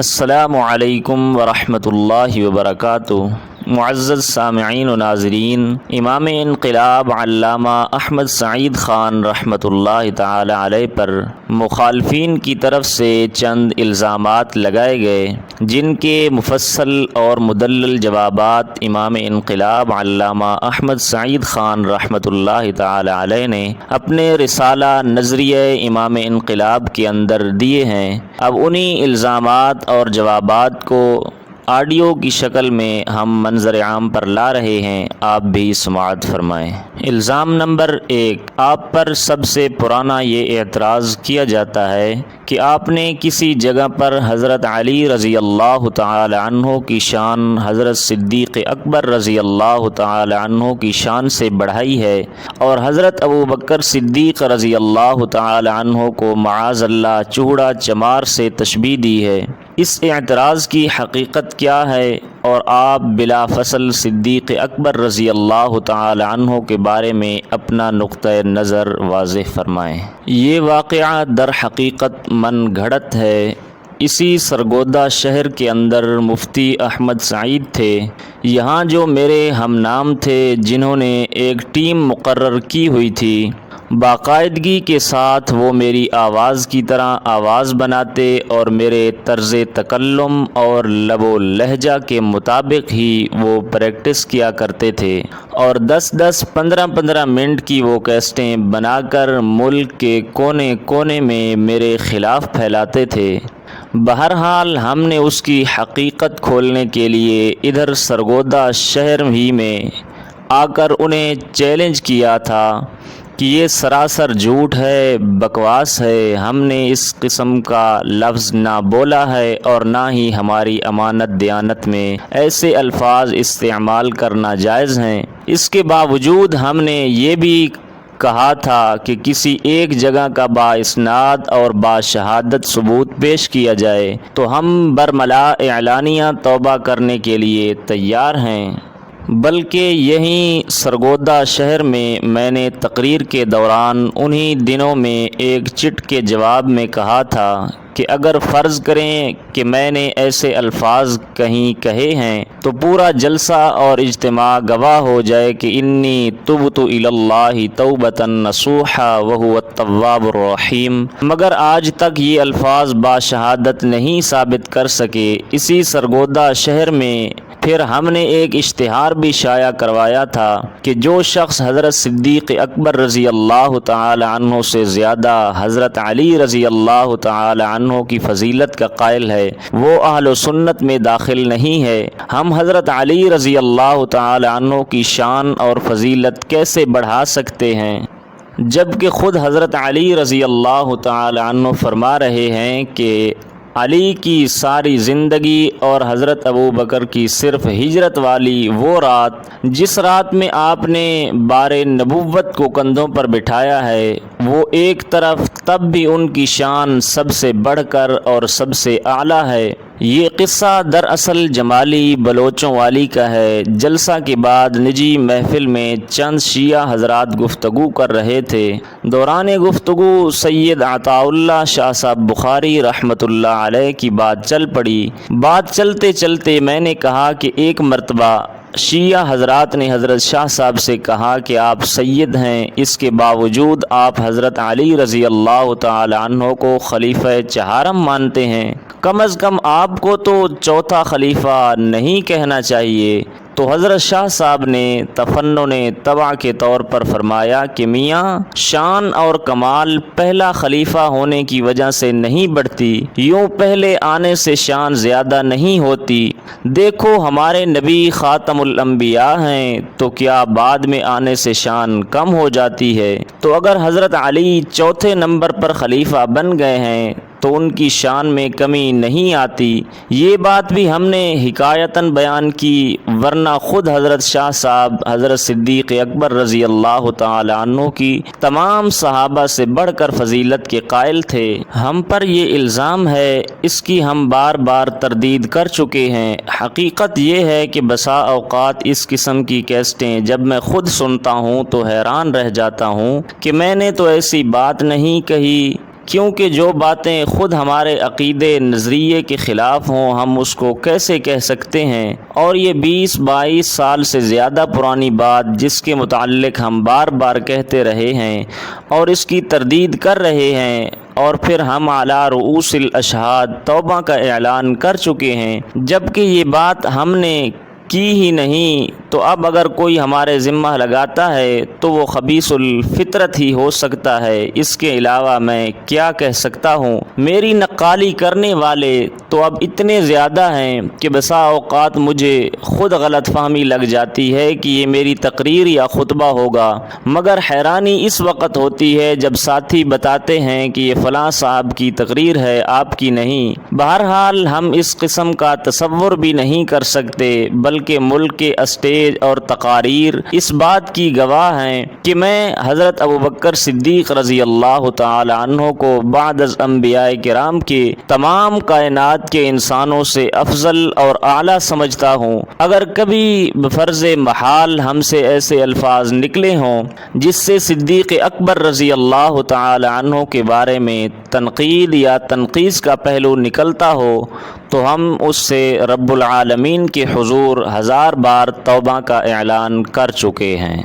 السلام علیکم ورحمۃ اللہ وبرکاتہ۔ معزز سامعین و ناظرین، امام انقلاب علامہ احمد سعید خان رحمۃ اللہ تعالی علیہ پر مخالفین کی طرف سے چند الزامات لگائے گئے، جن کے مفصل اور مدلل جوابات امام انقلاب علامہ احمد سعید خان رحمۃ اللہ تعالی علیہ نے اپنے رسالہ نظریہ امام انقلاب کے اندر دیے ہیں۔ اب انہی الزامات اور جوابات کو آڈیو کی شکل میں ہم منظر عام پر لا رہے ہیں، آپ بھی سماعت فرمائیں۔ الزام نمبر 1، آپ پر سب سے پرانا یہ اعتراض کیا جاتا ہے کہ آپ نے کسی جگہ پر حضرت علی رضی اللہ تعالی عنہ کی شان حضرت صدیق اکبر رضی اللہ تعالی عنہ کی شان سے بڑھائی ہے، اور حضرت ابوبکر صدیق رضی اللہ تعالی عنہ کو معاذ اللہ چوڑا چمار سے تشبیہ دی ہے۔ اس اعتراض کی حقیقت کیا ہے، اور آپ بلا فصل صدیق اکبر رضی اللہ تعالی عنہ کے بارے میں اپنا نقطۂ نظر واضح فرمائیں۔ یہ واقعہ در حقیقت من گھڑت ہے۔ اسی سرگودا شہر کے اندر مفتی احمد سعید تھے۔ یہاں جو میرے ہم نام تھے، جنہوں نے ایک ٹیم مقرر کی ہوئی تھی، باقاعدگی کے ساتھ وہ میری آواز کی طرح آواز بناتے اور میرے طرز تکلم اور لب و لہجہ کے مطابق ہی وہ پریکٹس کیا کرتے تھے، اور 10 15 منٹ کی وہ کیسٹیں بنا کر ملک کے کونے کونے میں میرے خلاف پھیلاتے تھے۔ بہرحال ہم نے اس کی حقیقت کھولنے کے لیے ادھر سرگودا شہر ہی میں آ کر انہیں چیلنج کیا تھا کہ یہ سراسر جھوٹ ہے، بکواس ہے، ہم نے اس قسم کا لفظ نہ بولا ہے اور نہ ہی ہماری امانت دیانت میں ایسے الفاظ استعمال کرنا جائز ہیں۔ اس کے باوجود ہم نے یہ بھی کہا تھا کہ کسی ایک جگہ کا بااسناد اور باشہادت ثبوت پیش کیا جائے تو ہم برملا اعلانیہ توبہ کرنے کے لیے تیار ہیں۔ بلکہ یہیں سرگودا شہر میں نے تقریر کے دوران انہی دنوں میں ایک چٹ کے جواب میں کہا تھا کہ اگر فرض کریں کہ میں نے ایسے الفاظ کہیں کہے ہیں تو پورا جلسہ اور اجتماع گواہ ہو جائے کہ انی تبت الی اللہ توبۃ نصوحا وہو التواب الرحیم، مگر آج تک یہ الفاظ باشہادت نہیں ثابت کر سکے۔ اسی سرگودا شہر میں پھر ہم نے ایک اشتہار بھی شائع کروایا تھا کہ جو شخص حضرت صدیق اکبر رضی اللہ تعالی عنہ سے زیادہ حضرت علی رضی اللہ تعالی عنہ کی فضیلت کا قائل ہے، وہ اہل و سنت میں داخل نہیں ہے۔ ہم حضرت علی رضی اللہ تعالی عنہ کی شان اور فضیلت کیسے بڑھا سکتے ہیں، جبکہ خود حضرت علی رضی اللہ تعالی عنہ فرما رہے ہیں کہ علی کی ساری زندگی اور حضرت ابوبکر کی صرف ہجرت والی وہ رات، جس رات میں آپ نے بار نبوت کو کندھوں پر بٹھایا ہے، وہ ایک طرف تب بھی ان کی شان سب سے بڑھ کر اور سب سے اعلیٰ ہے۔ یہ قصہ دراصل جمالی بلوچوں والی کا ہے۔ جلسہ کے بعد نجی محفل میں چند شیعہ حضرات گفتگو کر رہے تھے۔ دوران گفتگو سید عطا اللہ شاہ صاحب بخاری رحمۃ اللہ علیہ کی بات چل پڑی۔ بات چلتے چلتے میں نے کہا کہ ایک مرتبہ شیعہ حضرات نے حضرت شاہ صاحب سے کہا کہ آپ سید ہیں، اس کے باوجود آپ حضرت علی رضی اللہ تعالی عنہ کو خلیفہ چہارم مانتے ہیں، کم از کم آپ کو تو چوتھا خلیفہ نہیں کہنا چاہیے۔ تو حضرت شاہ صاحب نے تفنن طبع کے طور پر فرمایا کہ میاں، شان اور کمال پہلا خلیفہ ہونے کی وجہ سے نہیں بڑھتی، یوں پہلے آنے سے شان زیادہ نہیں ہوتی۔ دیکھو ہمارے نبی خاتم الانبیاء ہیں، تو کیا بعد میں آنے سے شان کم ہو جاتی ہے؟ تو اگر حضرت علی چوتھے نمبر پر خلیفہ بن گئے ہیں تو ان کی شان میں کمی نہیں آتی۔ یہ بات بھی ہم نے حکایتاً بیان کی، ورنہ خود حضرت شاہ صاحب حضرت صدیق اکبر رضی اللہ تعالی عنہ کی تمام صحابہ سے بڑھ کر فضیلت کے قائل تھے۔ ہم پر یہ الزام ہے، اس کی ہم بار بار تردید کر چکے ہیں۔ حقیقت یہ ہے کہ بسا اوقات اس قسم کی کیسٹیں جب میں خود سنتا ہوں تو حیران رہ جاتا ہوں کہ میں نے تو ایسی بات نہیں کہی کیونکہ جو باتیں خود ہمارے عقیدے نظریے کے خلاف ہوں ہم اس کو کیسے کہہ سکتے ہیں، اور یہ 20-22 سال سے زیادہ پرانی بات جس کے متعلق ہم بار بار کہتے رہے ہیں اور اس کی تردید کر رہے ہیں، اور پھر ہم علی رؤوس الاشہاد توبہ کا اعلان کر چکے ہیں، جبکہ یہ بات ہم نے کی ہی نہیں، تو اب اگر کوئی ہمارے ذمہ لگاتا ہے تو وہ خبیث الفطرت ہی ہو سکتا ہے، اس کے علاوہ میں کیا کہہ سکتا ہوں۔ میری نقالی کرنے والے تو اب اتنے زیادہ ہیں کہ بسا اوقات مجھے خود غلط فہمی لگ جاتی ہے کہ یہ میری تقریر یا خطبہ ہوگا، مگر حیرانی اس وقت ہوتی ہے جب ساتھی بتاتے ہیں کہ یہ فلاں صاحب کی تقریر ہے، آپ کی نہیں۔ بہرحال ہم اس قسم کا تصور بھی نہیں کر سکتے، بلکہ ملک کے اسٹیج اور تقاریر اس بات کی گواہ ہیں کہ میں حضرت ابوبکر صدیق رضی اللہ تعالی عنہ کو بعد از انبیاء کرام کے تمام کائنات کے انسانوں سے افضل اور اعلیٰ سمجھتا ہوں۔ اگر کبھی بفرض محال ہم سے ایسے الفاظ نکلے ہوں جس سے صدیق اکبر رضی اللہ تعالی عنہ کے بارے میں تنقید یا تنقیص کا پہلو نکلتا ہو تو ہم اس سے رب العالمین کے حضور 1000 بار توبہ کا اعلان کر چکے ہیں۔